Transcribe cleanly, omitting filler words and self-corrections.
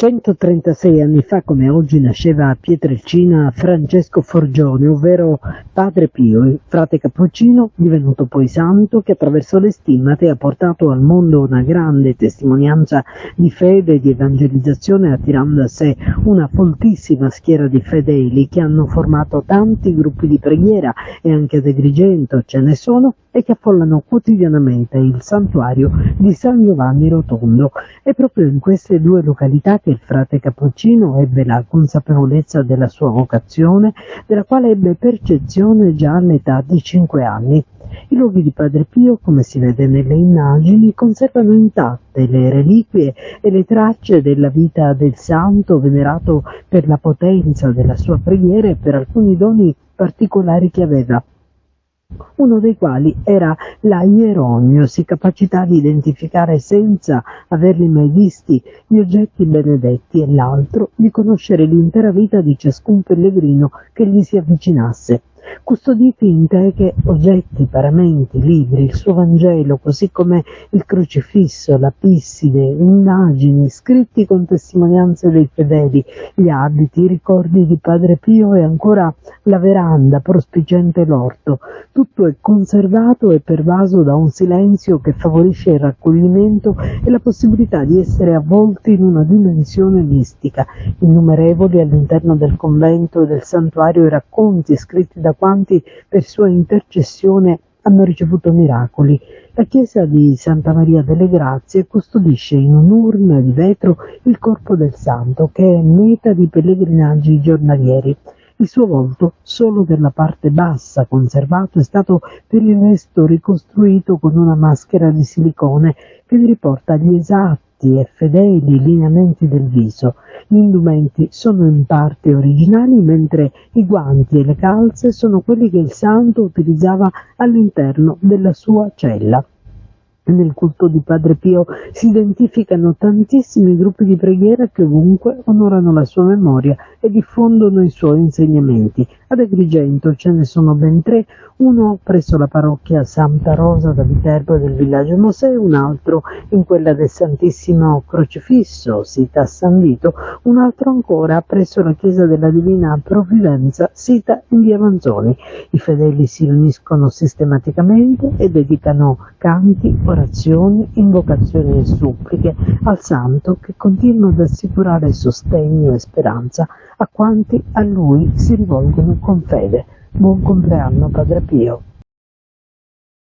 136 anni fa, come oggi, nasceva a Pietrelcina Francesco Forgione, ovvero Padre Pio, il frate cappuccino, divenuto poi santo, che attraverso le stimmate ha portato al mondo una grande testimonianza di fede e di evangelizzazione, attirando a sé una foltissima schiera di fedeli che hanno formato tanti gruppi di preghiera, e anche ad Agrigento ce ne sono, e che affollano quotidianamente il santuario di San Giovanni Rotondo. È proprio in queste due località che il frate cappuccino ebbe la consapevolezza della sua vocazione, della quale ebbe percezione già all'età di 5 anni. I luoghi di Padre Pio, come si vede nelle immagini, conservano intatte le reliquie e le tracce della vita del santo, venerato per la potenza della sua preghiera e per alcuni doni particolari che aveva, uno dei quali era la ierognosi, capacità di identificare senza averli mai visti gli oggetti benedetti, e l'altro di conoscere l'intera vita di ciascun pellegrino che gli si avvicinasse. Custoditi in teche oggetti, paramenti, libri, il suo Vangelo, così come il crocifisso, la pisside, immagini, scritti con testimonianze dei fedeli, gli abiti, i ricordi di Padre Pio e ancora la veranda prospiciente l'orto. Tutto è conservato e pervaso da un silenzio che favorisce il raccoglimento e la possibilità di essere avvolti in una dimensione mistica. Innumerevoli all'interno del convento e del santuario i racconti scritti da quanti per sua intercessione hanno ricevuto miracoli. La chiesa di Santa Maria delle Grazie custodisce in un'urna di vetro il corpo del santo, che è meta di pellegrinaggi giornalieri. Il suo volto, solo per la parte bassa conservato, è stato per il resto ricostruito con una maschera di silicone che vi riporta gli esatti e fedeli lineamenti del viso. Gli indumenti sono in parte originali, mentre i guanti e le calze sono quelli che il santo utilizzava all'interno della sua cella. Nel culto di Padre Pio si identificano tantissimi gruppi di preghiera che ovunque onorano la sua memoria e diffondono i suoi insegnamenti. Ad Agrigento ce ne sono ben 3, uno presso la parrocchia Santa Rosa da Viterbo del villaggio Mosè, un altro in quella del Santissimo Crocifisso, sita a San Vito, un altro ancora presso la chiesa della Divina Provvidenza, sita in via Manzoni. I fedeli si riuniscono sistematicamente e dedicano canti, orazioni, invocazioni e suppliche al santo, che continua ad assicurare sostegno e speranza a quanti a lui si rivolgono con fede. Buon compleanno, Padre Pio.